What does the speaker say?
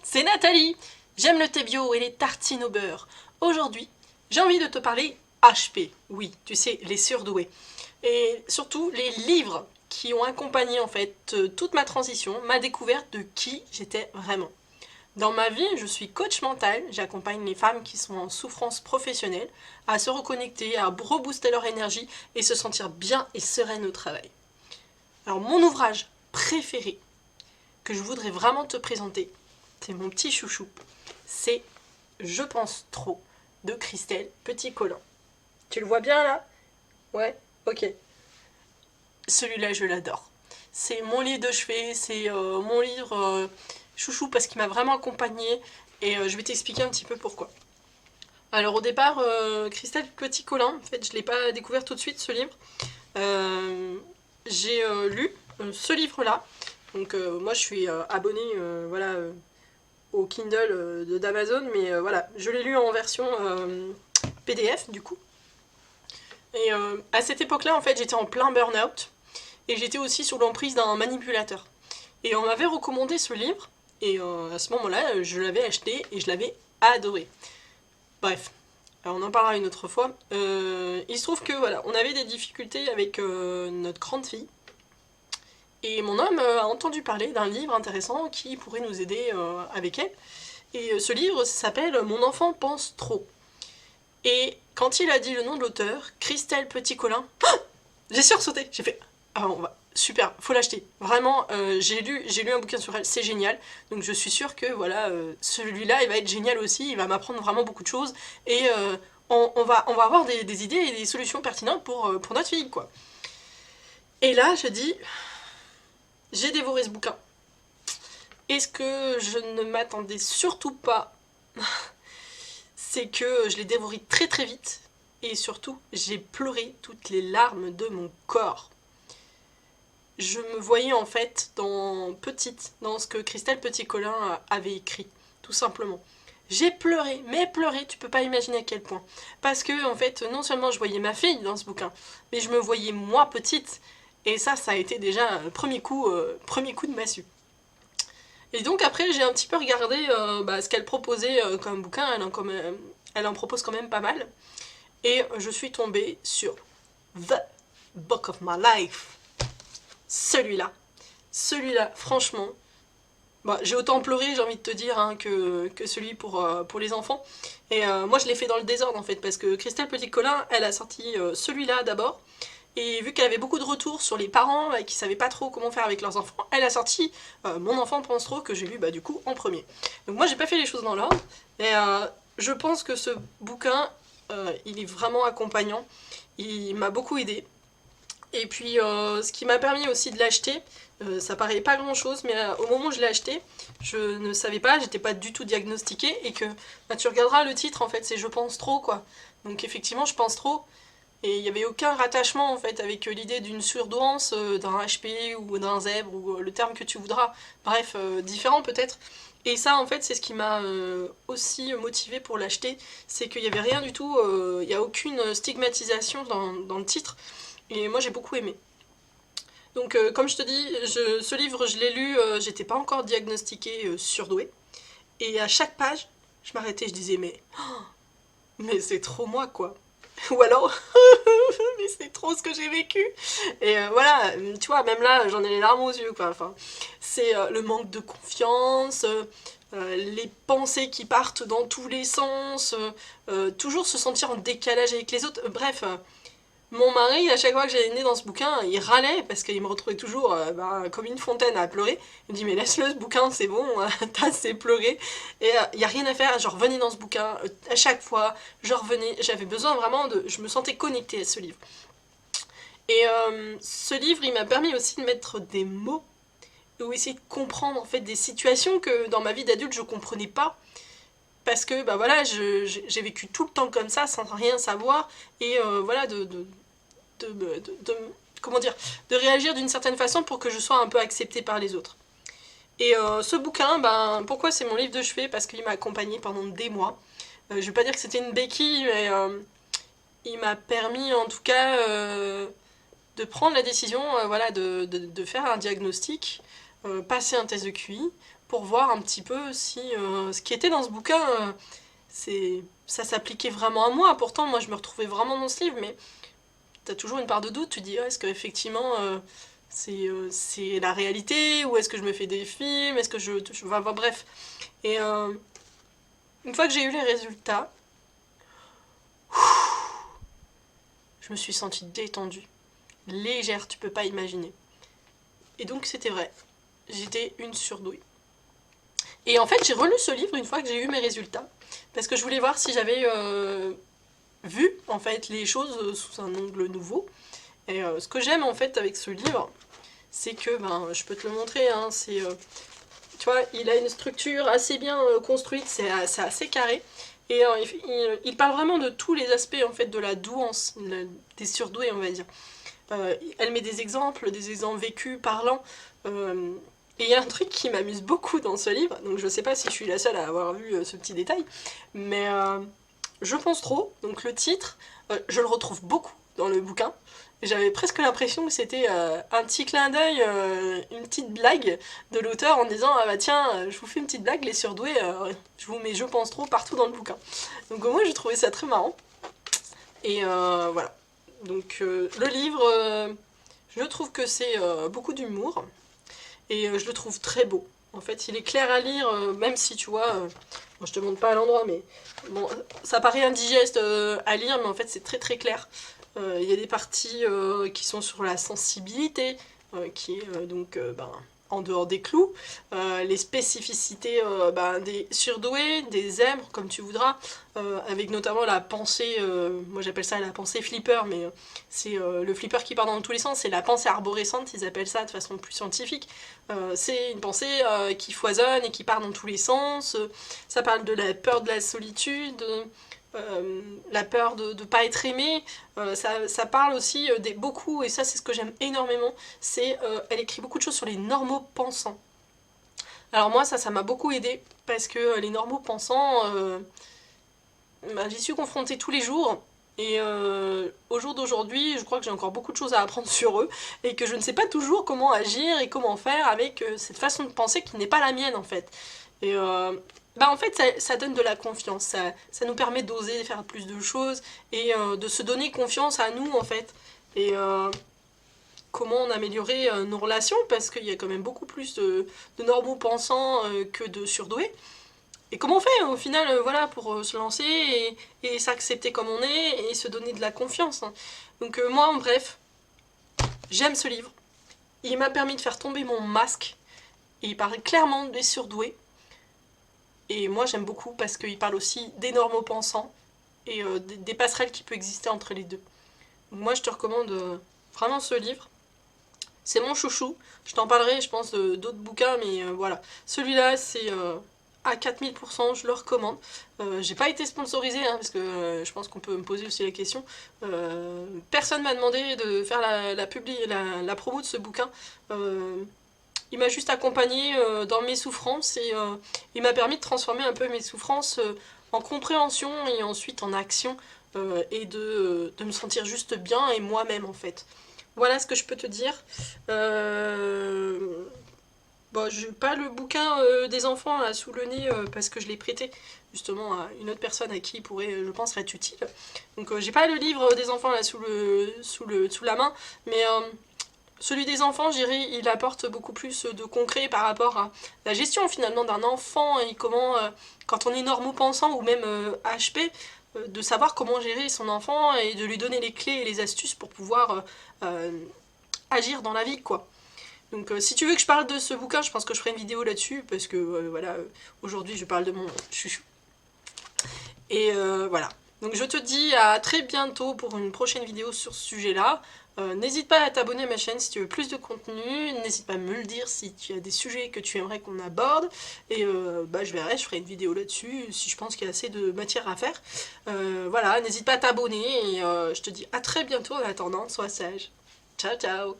c'est Nathalie. J'aime le thé bio et les tartines au beurre. Aujourd'hui, j'ai envie de te parler HP. Oui, tu sais, les surdoués. Et surtout, les livres qui ont accompagné en fait toute ma transition, ma découverte de qui j'étais vraiment. Dans ma vie, je suis coach mental, j'accompagne les femmes qui sont en souffrance professionnelle à se reconnecter, à rebooster leur énergie et se sentir bien et sereine au travail. Alors mon ouvrage préféré que je voudrais vraiment te présenter, c'est mon petit chouchou, c'est Je pense trop de Christelle Petit-Colin. Tu le vois bien là? Ouais? Ok. Celui-là, je l'adore. C'est mon livre de chevet, c'est mon livre chouchou parce qu'il m'a vraiment accompagnée et je vais t'expliquer un petit peu pourquoi. Alors au départ, Christelle Petit-Colin, en fait, je ne l'ai pas découvert tout de suite ce livre. J'ai lu ce livre-là. Donc moi je suis abonnée voilà, au Kindle d'Amazon, mais voilà, je l'ai lu en version PDF du coup. Et à cette époque-là, en fait, j'étais en plein burn-out et j'étais aussi sous l'emprise d'un manipulateur. Et on m'avait recommandé ce livre et à ce moment-là, je l'avais acheté et je l'avais adoré. Bref, alors on en parlera une autre fois. Il se trouve que voilà, on avait des difficultés avec notre grande fille. Et mon homme a entendu parler d'un livre intéressant qui pourrait nous aider avec elle. Et ce livre s'appelle Mon enfant pense trop. Et quand il a dit le nom de l'auteur, Christelle Petit-Colin, j'ai sursauté. J'ai fait ah on va super, faut l'acheter. Vraiment, j'ai lu un bouquin sur elle, c'est génial. Donc je suis sûre que voilà, celui-là, il va être génial aussi. Il va m'apprendre vraiment beaucoup de choses et on va avoir des idées et des solutions pertinentes pour notre fille, quoi. Et là, je dis, j'ai dévoré ce bouquin. Et ce que je ne m'attendais surtout pas, c'est que je l'ai dévoré très très vite. Et surtout, j'ai pleuré toutes les larmes de mon corps. Je me voyais en fait dans ce que Christelle Petit-Colin avait écrit, tout simplement. J'ai pleuré, mais pleuré, tu peux pas imaginer à quel point. Parce que, en fait, non seulement je voyais ma fille dans ce bouquin, mais je me voyais moi petite. Et ça a été déjà un premier coup de massue. Et donc après, j'ai un petit peu regardé ce qu'elle proposait comme bouquin. Elle en propose quand même pas mal. Et je suis tombée sur The Book of My Life. Celui-là. Celui-là, franchement. Bah, j'ai autant pleuré, j'ai envie de te dire, hein, que celui pour les enfants. Et moi, je l'ai fait dans le désordre, en fait, parce que Christelle Petit-Colin, elle a sorti celui-là d'abord. Et vu qu'elle avait beaucoup de retours sur les parents qui savaient pas trop comment faire avec leurs enfants, elle a sorti Mon enfant pense trop, que j'ai lu du coup en premier. Donc moi j'ai pas fait les choses dans l'ordre, et je pense que ce bouquin, il est vraiment accompagnant, il m'a beaucoup aidé. Et puis ce qui m'a permis aussi de l'acheter, ça paraît pas grand chose, mais au moment où je l'ai acheté, je ne savais pas, j'étais pas du tout diagnostiquée, et que tu regarderas le titre en fait, c'est Je pense trop quoi. Donc effectivement je pense trop. Et il n'y avait aucun rattachement en fait avec l'idée d'une surdouance, d'un HP ou d'un zèbre ou le terme que tu voudras. Bref, différent peut-être. Et ça en fait c'est ce qui m'a aussi motivé pour l'acheter, c'est qu'il n'y avait rien du tout, il n'y a aucune stigmatisation dans le titre. Et moi j'ai beaucoup aimé. Donc comme je te dis, ce livre je l'ai lu, j'étais pas encore diagnostiquée surdouée. Et à chaque page, je m'arrêtais, je disais mais c'est trop moi quoi. Ou alors, mais c'est trop ce que j'ai vécu. Et voilà, tu vois, même là, j'en ai les larmes aux yeux, quoi. Enfin, c'est le manque de confiance, les pensées qui partent dans tous les sens, toujours se sentir en décalage avec les autres. Bref, mon mari, à chaque fois que j'allais né dans ce bouquin, il râlait parce qu'il me retrouvait toujours comme une fontaine à pleurer. Il me dit mais laisse-le ce bouquin, c'est bon, t'as assez pleuré. Et il n'y a rien à faire, je revenais dans ce bouquin à chaque fois, je revenais, j'avais besoin vraiment de... Je me sentais connectée à ce livre. Et ce livre, il m'a permis aussi de mettre des mots, ou essayer de comprendre en fait des situations que dans ma vie d'adulte je comprenais pas. Parce que bah voilà, j'ai vécu tout le temps comme ça sans rien savoir. Et voilà, comment dire, de réagir d'une certaine façon pour que je sois un peu acceptée par les autres. Et ce bouquin, pourquoi c'est mon livre de chevet? Parce qu'il m'a accompagnée pendant des mois. Je vais pas dire que c'était une béquille, mais il m'a permis en tout cas de prendre la décision voilà, de faire un diagnostic, passer un test de QI, pour voir un petit peu si ce qui était dans ce bouquin, ça s'appliquait vraiment à moi. Pourtant, moi, je me retrouvais vraiment dans ce livre, mais t'as toujours une part de doute. Tu dis, est-ce qu'effectivement, c'est la réalité, ou est-ce que je me fais des films, est-ce que je bref. Et une fois que j'ai eu les résultats, je me suis sentie détendue, légère, tu peux pas imaginer. Et donc c'était vrai, j'étais une surdouée. Et en fait j'ai relu ce livre une fois que j'ai eu mes résultats, parce que je voulais voir si j'avais vu en fait les choses sous un angle nouveau. Et ce que j'aime en fait avec ce livre, c'est que, je peux te le montrer, hein, tu vois, il a une structure assez bien construite, c'est assez carré. Et il parle vraiment de tous les aspects en fait de la douance, des surdoués on va dire. Elle met des exemples vécus, parlants. Et il y a un truc qui m'amuse beaucoup dans ce livre, donc je sais pas si je suis la seule à avoir vu ce petit détail, mais je pense trop, donc le titre, je le retrouve beaucoup dans le bouquin. J'avais presque l'impression que c'était un petit clin d'œil, une petite blague de l'auteur en disant ah bah tiens, je vous fais une petite blague, les surdoués, je vous mets je pense trop partout dans le bouquin. Donc moi j'ai trouvé ça très marrant. Et voilà. Donc le livre, je trouve que c'est beaucoup d'humour et je le trouve très beau. En fait, il est clair à lire, même si tu vois, bon, je te montre pas à l'endroit, mais bon, ça paraît indigeste à lire, mais en fait c'est très très clair. Il y a des parties qui sont sur la sensibilité, qui est donc en dehors des clous, les spécificités des surdoués, des zèbres, comme tu voudras, avec notamment la pensée, moi j'appelle ça la pensée flipper, mais c'est le flipper qui part dans tous les sens, c'est la pensée arborescente, ils appellent ça de façon plus scientifique. C'est une pensée qui foisonne et qui part dans tous les sens. Ça parle de la peur de la solitude, la peur de ne pas être aimé. Ça parle aussi beaucoup, et ça c'est ce que j'aime énormément, c'est elle écrit beaucoup de choses sur les normaux pensants. Alors moi ça m'a beaucoup aidé parce que les normaux pensants, j'y suis confrontée tous les jours. Et au jour d'aujourd'hui, je crois que j'ai encore beaucoup de choses à apprendre sur eux et que je ne sais pas toujours comment agir et comment faire avec cette façon de penser qui n'est pas la mienne en fait. Et en fait, ça donne de la confiance, ça nous permet d'oser faire plus de choses et de se donner confiance à nous en fait. Et comment on améliorer nos relations, parce qu'il y a quand même beaucoup plus de normaux pensants que de surdoués. Et comment on fait au final voilà, pour se lancer et s'accepter comme on est et se donner de la confiance, hein. Donc moi, en bref, j'aime ce livre. Il m'a permis de faire tomber mon masque et il parle clairement des surdoués. Et moi j'aime beaucoup parce qu'il parle aussi des normaux pensants et des passerelles qui peuvent exister entre les deux. Donc moi je te recommande vraiment ce livre. C'est mon chouchou. Je t'en parlerai je pense d'autres bouquins, mais voilà. Celui-là c'est à 4000%, je le recommande. J'ai pas été sponsorisée hein, parce que je pense qu'on peut me poser aussi la question. Personne m'a demandé de faire la promo de ce bouquin. Il m'a juste accompagné dans mes souffrances et il m'a permis de transformer un peu mes souffrances en compréhension et ensuite en action et de me sentir juste bien et moi-même en fait. Voilà ce que je peux te dire. Bon, j'ai pas le bouquin des enfants là, sous le nez parce que je l'ai prêté justement à une autre personne à qui il pourrait, je pense, être utile. Donc j'ai pas le livre des enfants là sous la main, mais celui des enfants, je dirais, il apporte beaucoup plus de concret par rapport à la gestion finalement d'un enfant et comment, quand on est normopensant ou même HP, de savoir comment gérer son enfant et de lui donner les clés et les astuces pour pouvoir agir dans la vie, quoi. Donc si tu veux que je parle de ce bouquin, je pense que je ferai une vidéo là-dessus, parce que voilà, aujourd'hui je parle de mon chouchou. Et voilà. Donc je te dis à très bientôt pour une prochaine vidéo sur ce sujet-là. N'hésite pas à t'abonner à ma chaîne si tu veux plus de contenu, n'hésite pas à me le dire si tu as des sujets que tu aimerais qu'on aborde, et je verrai, je ferai une vidéo là-dessus si je pense qu'il y a assez de matière à faire. Voilà, n'hésite pas à t'abonner, et je te dis à très bientôt en attendant, sois sage. Ciao ciao.